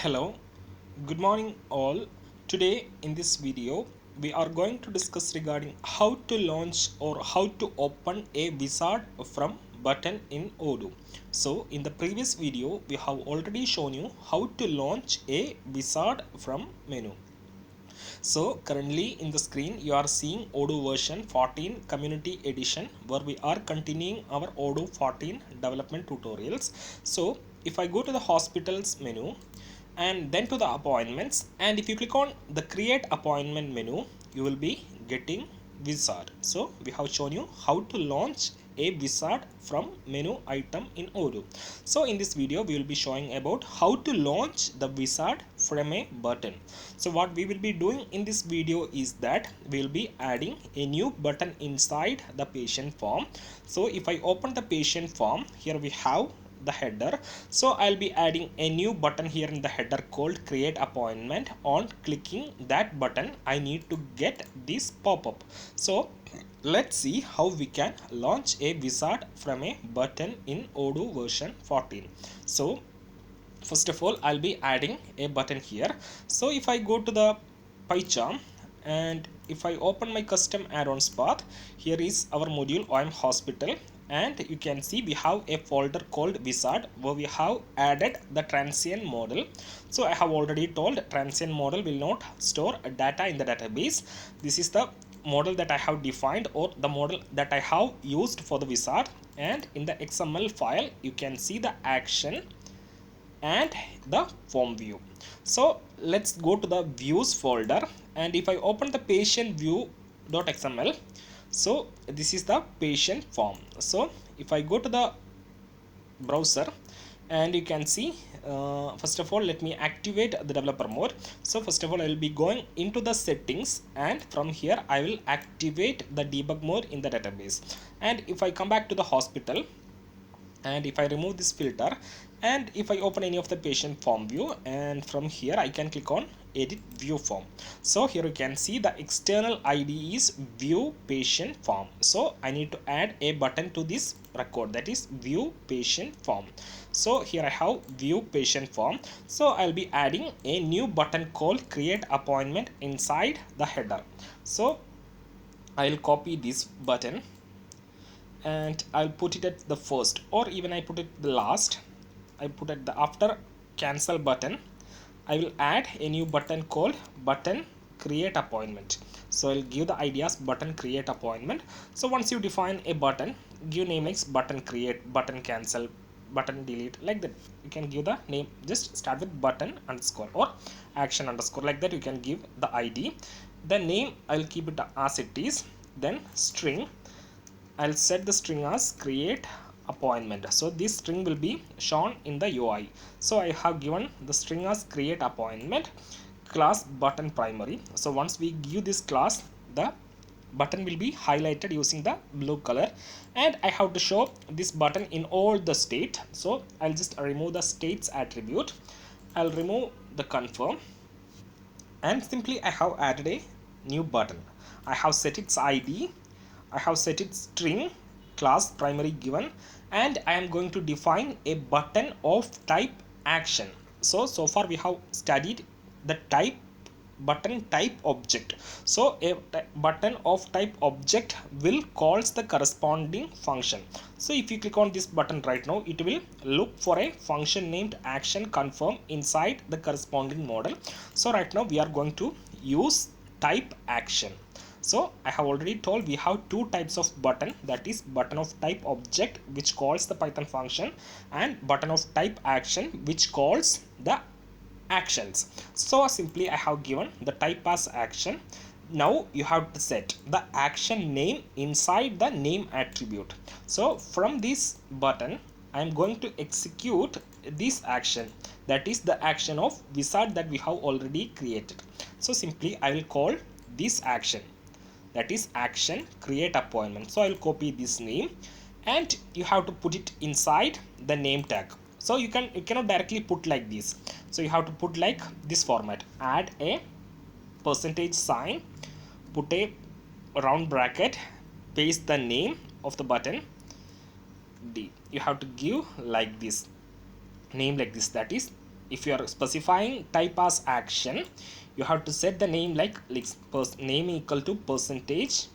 Hello, good morning all. Today in this video we are going to discuss regarding how to launch or how to open a wizard from button in Odoo. So in the previous video we have already shown you how to launch a wizard from menu. So currently in the screen you are seeing Odoo version 14 community edition where we are continuing our Odoo 14 development tutorials. So if I go to the hospitals menu and then to the appointments, and if you click on the create appointment menu, you will be getting wizard. So we have shown you how to launch a wizard from menu item in Odoo. So in this video we will be showing about how to launch the wizard from a button. So what we will be doing in this video is that we will be adding a new button inside the patient form. So if I open the patient form, here we have the header. So I'll be adding a new button here in the header called create appointment. On clicking that button I need to get this pop-up. So let's see how we can launch a wizard from a button in Odoo version 14. So first of all I'll be adding a button here. So if I go to the PyCharm and if I open my custom add-ons path, here is our module OM Hospital, and you can see we have a folder called wizard where we have added the transient model. So I have already told transient model will not store data in the database. This is the model that I have defined or the model that I have used for the wizard, and in the XML file you can see the action and the form view. So let's go to the views folder, and if I open the patient view.xml, so this is the patient form. So if I go to the browser, and you can see first of all let me activate the developer mode. So first of all I will be going into the settings, and from here I will activate the debug mode in the database. And if I come back to the hospital, and if I remove this filter, and if I open any of the patient form view, and from here I can click on edit view form. So here you can see the external ID is view patient form. So I need to add a button to this record, that is view patient form. So here I have view patient form. So I'll be adding a new button called create appointment inside the header. So I'll copy this button and I'll put it at the first, or even I put it the last. I put it the after cancel button. I will add a new button called button create appointment. So I'll give the ideas button create appointment. So once you define a button, give name like button create, button cancel, button delete, like that. You can give the name, just start with button underscore or action underscore, like that. You can give the ID. The name I'll keep it as it is. Then string, I'll set the string as create appointment. So this string will be shown in the UI. So I have given the string as create appointment, class button primary. So once we give this class, the button will be highlighted using the blue color, and I have to show this button in all the state. So I'll just remove the states attribute. I'll remove the confirm, and simply I have added a new button. I have set its ID, I have set its string, class primary given, and I am going to define a button of type action. So far we have studied the type button type object. So a button of type object will calls the corresponding function. So if you click on this button right now, it will look for a function named action confirm inside the corresponding model. So right now we are going to use type action. So I have already told we have two types of button, that is button of type object which calls the Python function, and button of type action which calls the actions. So simply I have given the type as action. Now you have to set the action name inside the name attribute. So from this button I am going to execute this action, that is the action of wizard that we have already created. So simply I will call this action, that is action create appointment. So I will copy this name, and you have to put it inside the name tag. So you cannot directly put like this. So you have to put like this format, add a percentage sign, put a round bracket, paste the name of the button D. You have to give like this name, like this, that is if you are specifying type as action, you have to set the name like name equal to percentage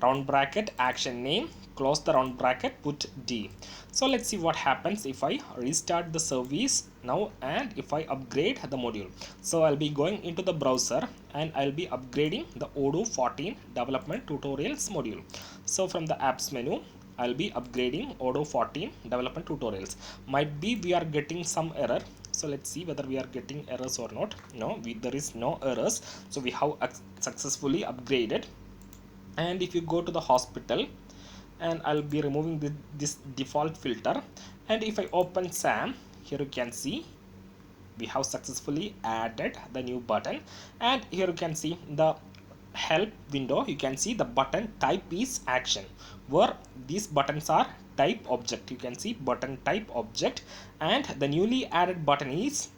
round bracket action name, close the round bracket, put D. So let's see what happens if I restart the service now and if I upgrade the module. So I'll be going into the browser and I'll be upgrading the Odoo 14 development tutorials module. So from the apps menu, I'll be upgrading Odoo 14 development tutorials. Might be we are getting some error. So let's see whether we are getting errors or not. No, there is no errors. So we have successfully upgraded. And if you go to the hospital, and I'll be removing this default filter, and if I open SAM, here you can see we have successfully added the new button. And here you can see the help window, you can see the button type is action, where these buttons are type object. You can see button type object, and the newly added button is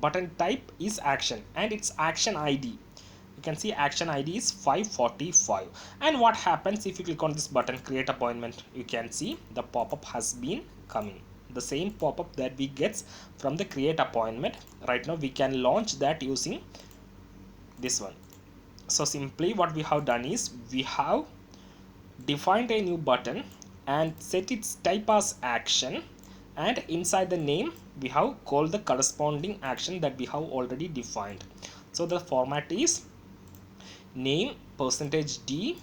button type is action, and its action ID, you can see action ID is 545. And what happens if you click on this button create appointment, you can see the pop-up has been coming, the same pop-up that we get from the create appointment. Right now we can launch that using this one. So simply what we have done is we have defined a new button and set its type as action, and inside the name we have called the corresponding action that we have already defined. So the format is name percentage D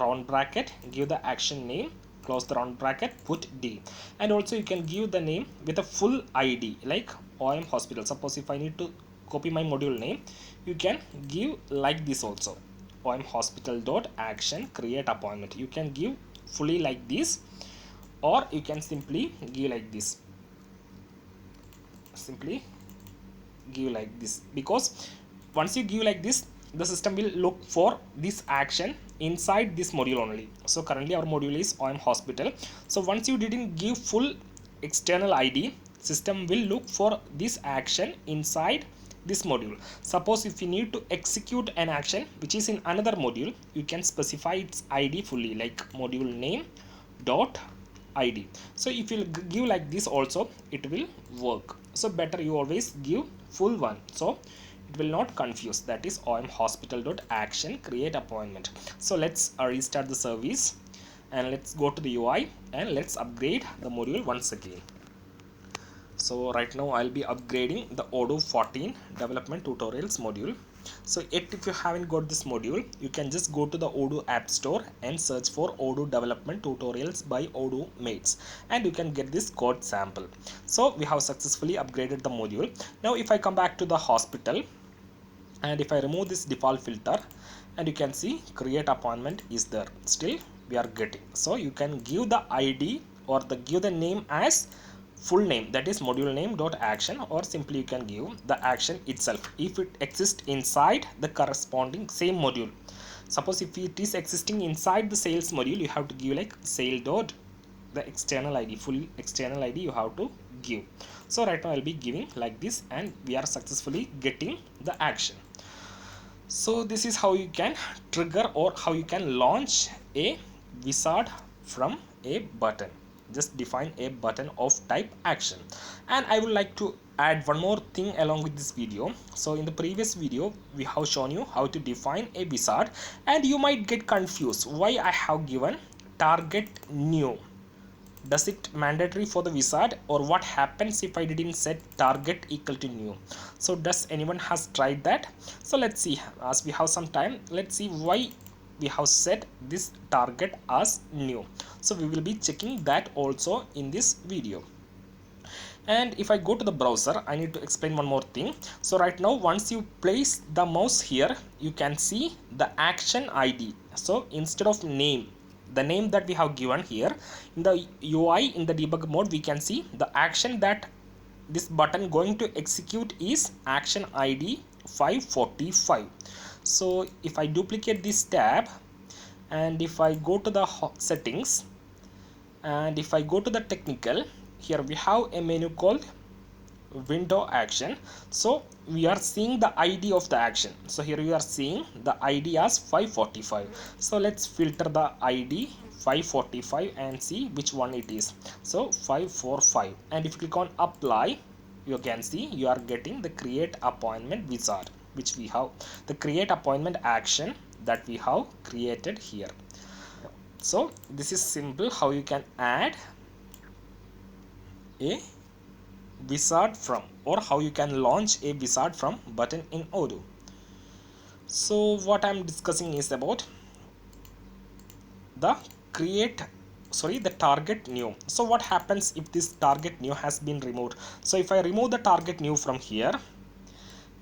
round bracket, give the action name, close the round bracket, put D. And also you can give the name with a full ID like OM hospital. Suppose if I need to copy my module name, you can give like this also, OM hospital dot action create appointment. You can give fully like this, or you can simply give like this, simply give like this, because once you give like this, the system will look for this action inside this module only. So currently our module is OM hospital. So once you didn't give full external ID, system will look for this action inside this module. Suppose if you need to execute an action which is in another module, you can specify its ID fully like module name dot ID. So if you give like this also, it will work. So better you always give full one, so it will not confuse. That is OM hospital dot action create appointment. So let's restart the service and let's go to the UI and let's upgrade the module once again. So right now I'll be upgrading the Odoo 14 development tutorials module. So if you haven't got this module, you can just go to the Odoo App Store and search for Odoo development tutorials by Odoo Mates, and you can get this code sample. So we have successfully upgraded the module. Now if I come back to the hospital and if I remove this default filter, and you can see create appointment is there, still we are getting. So you can give the ID or give the name as full name, that is module name dot action, or simply you can give the action itself if it exists inside the corresponding same module. Suppose if it is existing inside the sales module, you have to give like sale dot the external ID, full external ID you have to give. So right now I'll be giving like this, and we are successfully getting the action. So this is how you can trigger or how you can launch a wizard from a button. Just define a button of type action. And I would like to add one more thing along with this video. So in the previous video we have shown you how to define a wizard, and you might get confused why I have given target new. Does it mandatory for the wizard, or what happens if I didn't set target equal to new? So does anyone has tried that? So let's see, as we have some time, let's see why we have set this target as new. So we will be checking that also in this video. And if I go to the browser, I need to explain one more thing. So right now once you place the mouse here, you can see the action ID. So instead of name, the name that we have given here in the UI, in the debug mode, we can see the action that this button going to execute is action ID 545. So if I duplicate this tab and if I go to the settings and if I go to the technical, here we have a menu called window action. So we are seeing the ID of the action. So here we are seeing the ID as 545. So let's filter the ID 545 and see which one it is. So 545, and if you click on apply, you can see you are getting the create appointment wizard, which we have the create appointment action that we have created here. So this is simple how you can add a wizard from, or how you can launch a wizard from button in Odoo. So what I'm discussing is about the the target new. So what happens if this target new has been removed? So if I remove the target new from here,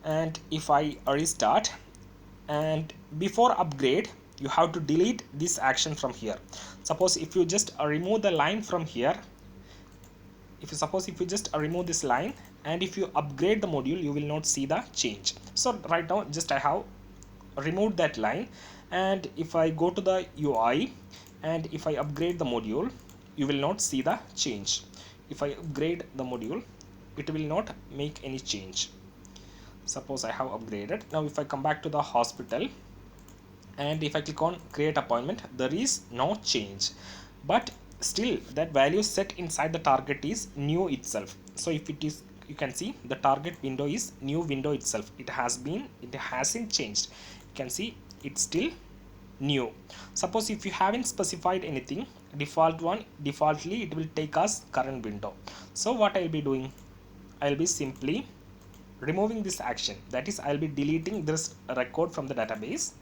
and if I restart, and before upgrade you have to delete this action from here. Suppose if you just remove the line from here, if you just remove this line, and if you upgrade the module, you will not see the change. So right now just I have removed that line, and if I go to the UI and if I upgrade the module, you will not see the change. If I upgrade the module, it will not make any change. Suppose I have upgraded. Now if I come back to the hospital, and if I click on create appointment, there is no change, but still that value set inside the target is new itself. So if it is, you can see the target window is new window itself. It hasn't changed. You can see it's still new. Suppose if you haven't specified anything, defaultly it will take us current window. So what I'll be doing, I'll be simply removing this action, that is I'll be deleting this record from the database.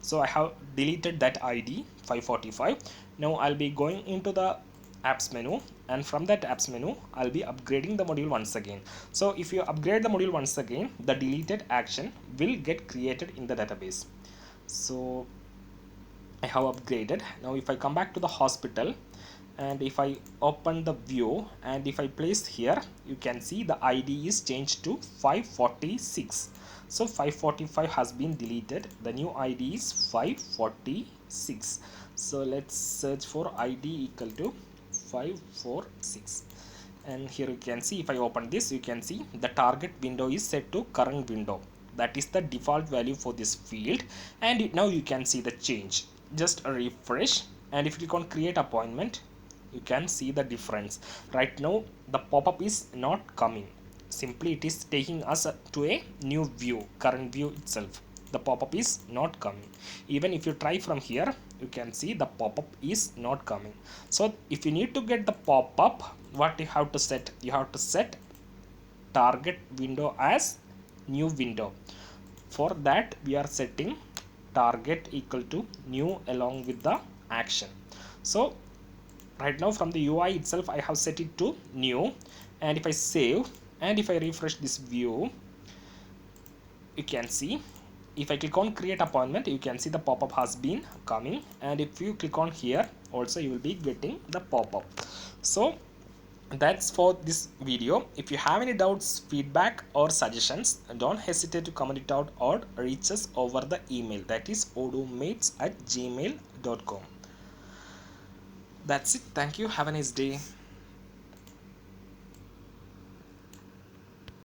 So I have deleted that ID 545. Now I'll be going into the apps menu, and from that apps menu I'll be upgrading the module once again. So if you upgrade the module once again, the deleted action will get created in the database. So I have upgraded. Now if I come back to the hospital, and if I open the view, and if I place here, you can see the ID is changed to 546. So 545 has been deleted. The new ID is 546. So let's search for ID equal to 546, and here you can see if I open this, you can see the target window is set to current window. That is the default value for this field, and now you can see the change. Just a refresh, and if you click on create appointment, you can see the difference. Right now the pop-up is not coming, simply it is taking us to a new view, current view itself. The pop-up is not coming. Even if you try from here, you can see the pop-up is not coming. So if you need to get the pop-up, what you have to set, you have to set target window as new window. For that we are setting target equal to new along with the action. So right now from the UI itself I have set it to new, and if I save and if I refresh this view, you can see if I click on create appointment, you can see the pop-up has been coming, and if you click on here also you will be getting the pop-up. So that's for this video. If you have any doubts, feedback or suggestions, don't hesitate to comment it out or reach us over the email, that is odoomates@gmail.com. That's it. Thank you. Have a nice day.